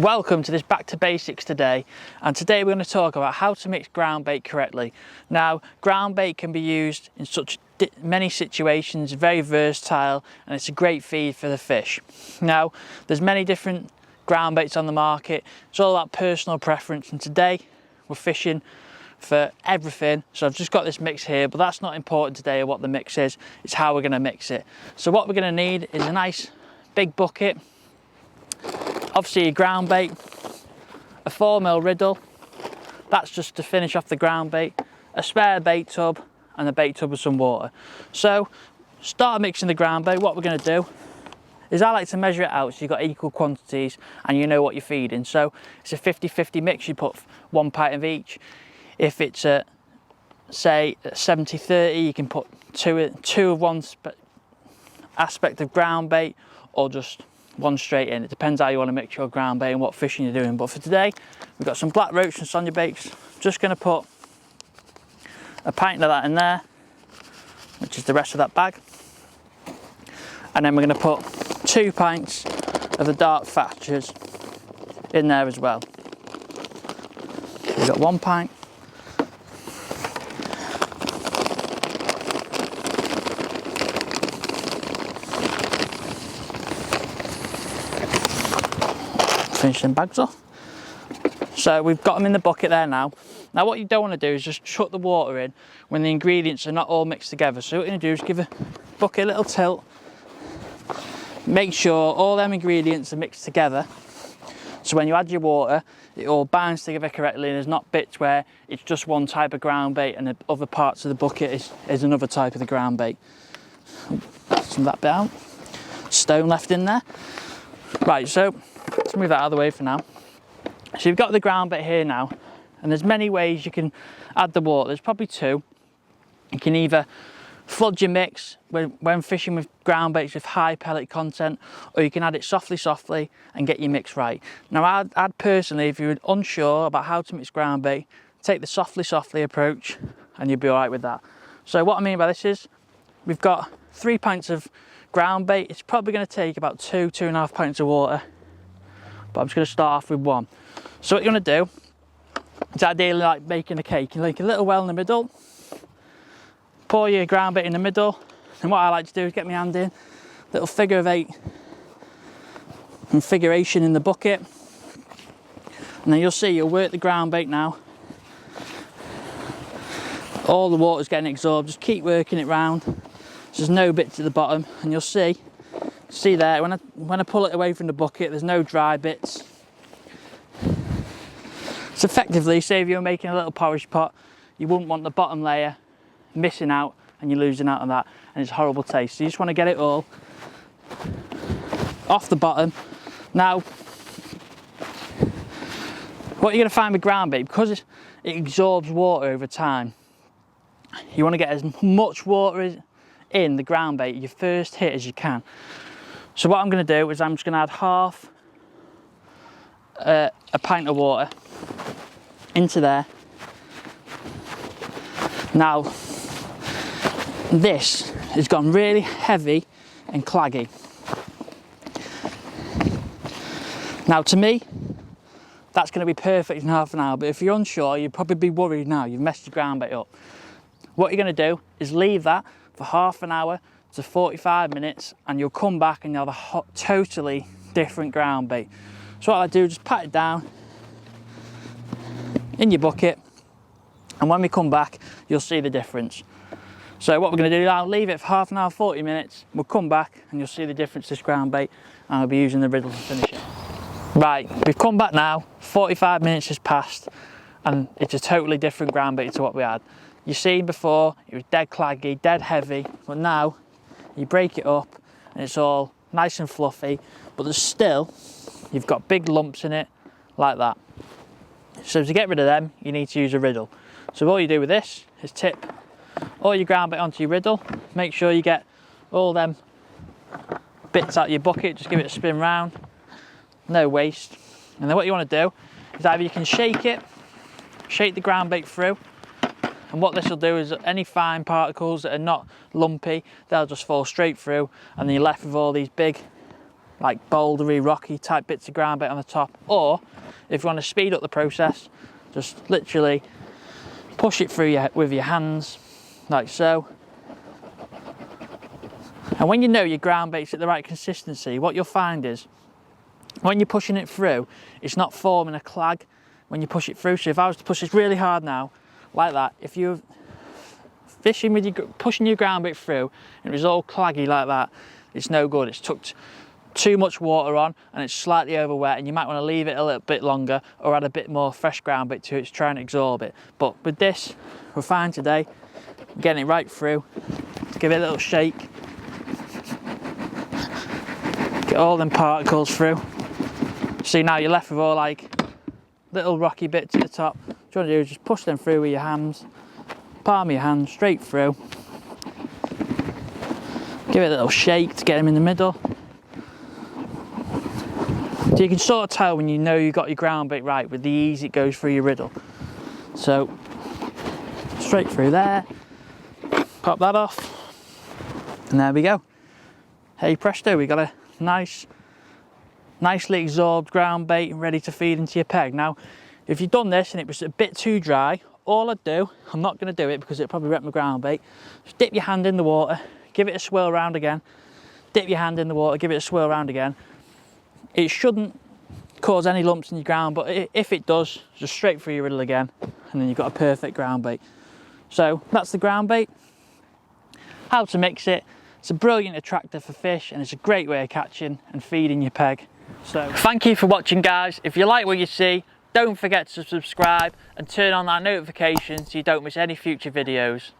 Welcome to this back to basics today, and today we're going to talk about how to mix ground bait correctly. Now, ground bait can be used in such many situations, very versatile, and it's a great feed for the fish. Now, there's many different ground baits on the market. It's all about personal preference, and today we're fishing for everything. So I've just got this mix here, but that's not important today what the mix is. It's how we're going to mix it. So what we're going to need is a nice big bucket, obviously a ground bait, a 4mm riddle, that's just to finish off the ground bait, a spare bait tub, and a bait tub with some water. So start mixing the ground bait. What we're going to do is I like to measure it out so you've got equal quantities and you know what you're feeding. So it's a 50-50 mix, you put 1 pint of each. If it's a, say, 70-30, you can put two of one aspect of ground bait, or just one straight in. It depends how you want to mix your ground bait and what fishing you're doing. But for today, we've got some black roach and sonia baits. Just going to put a pint of that in there, which is the rest of that bag. And then we're going to put 2 pints of the dark fatchers in there as well. We've got 1 pint. Finish them bags off. So we've got them in the bucket there now. Now what you don't want to do is just chuck the water in when the ingredients are not all mixed together. So what you're going to do is give a bucket a little tilt. Make sure all them ingredients are mixed together. So when you add your water, it all binds together correctly, and there's not bits where it's just one type of ground bait and the other parts of the bucket is another type of the ground bait. Some of that bit out. Stone left in there. Right, so let's move that out of the way for now. So you've got the ground bait here now, and there's many ways you can add the water. There's probably 2. You can either flood your mix when fishing with ground baits with high pellet content, or you can add it softly and get your mix right. Now I'd personally, if you're unsure about how to mix ground bait, take the softly approach and you'll be all right with that. So what I mean by this is, we've got 3 pints of ground bait. It's probably going to take about 2.5 pints of water, but I'm just going to start off with 1. So what you're going to do is ideally like making a cake. You make a little well in the middle, pour your ground bait in the middle, and what I like to do is get my hand in, little figure of 8 configuration in the bucket, and then you'll see you'll work the ground bait now. All the water's getting absorbed, just keep working it round. There's no bits at the bottom, and you'll see there, when I pull it away from the bucket, there's no dry bits. So effectively, say if you're making a little porridge pot, you wouldn't want the bottom layer missing out and you're losing out on that, and it's a horrible taste. So you just want to get it all off the bottom. Now, what you're going to find with ground bait, because it absorbs water over time, you want to get as much water in the ground bait your first hit as you can. So what I'm going to do is I'm just going to add half a pint of water into there. Now this has gone really heavy and claggy. Now to me that's going to be perfect in half an hour, but if you're unsure, you'd probably be worried now you've messed your ground bait up. What you're going to do is leave that for half an hour to 45 minutes, and you'll come back and you'll have a totally different ground bait. So what I do, just pat it down in your bucket, and when we come back you'll see the difference. So what we're going to do now, leave it for half an hour, 40 minutes, we'll come back and you'll see the difference to this ground bait, and I'll be using the riddle to finish it. Right, we've come back now, 45 minutes has passed, and it's a totally different ground bait to what we had. You've seen before, it was dead claggy, dead heavy, but now you break it up and it's all nice and fluffy, but there's still, you've got big lumps in it, like that. So to get rid of them, you need to use a riddle. So all you do with this is tip all your ground bait onto your riddle, make sure you get all them bits out of your bucket, just give it a spin round, no waste. And then what you want to do is either you can shake the ground bait through, and what this will do is any fine particles that are not lumpy, they'll just fall straight through, and then you're left with all these big like bouldery, rocky type bits of ground bait on the top, or if you want to speed up the process, just literally push it through with your hands, like so. And when you know your ground bait's at the right consistency, what you'll find is, when you're pushing it through, it's not forming a clag when you push it through. So if I was to push this really hard now, like that, if you're fishing with pushing your ground bait through, and it was all claggy like that, it's no good. It's tucked too much water on and it's slightly over wet, and you might want to leave it a little bit longer or add a bit more fresh ground bait to it to try and absorb it. But with this, we're fine today. Getting it right through. Give it a little shake. Get all them particles through. See, now you're left with all like little rocky bits at the top. What you want to do is just push them through with your hands. Palm of your hand straight through. Give it a little shake to get them in the middle. So you can sort of tell when you know you've got your ground bait right with the ease it goes through your riddle. So straight through there, pop that off, and there we go. Hey presto, we got a nicely absorbed ground bait ready to feed into your peg. Now, if you've done this and it was a bit too dry, all I'd do, I'm not going to do it because it'll probably wreck my ground bait, just dip your hand in the water, give it a swirl round again, dip your hand in the water, give it a swirl round again. It shouldn't cause any lumps in your ground, but if it does, just straight through your riddle again, and then you've got a perfect ground bait. So that's the ground bait. How to mix it. It's a brilliant attractor for fish, and it's a great way of catching and feeding your peg. So thank you for watching, guys. If you like what you see, don't forget to subscribe and turn on that notification so you don't miss any future videos.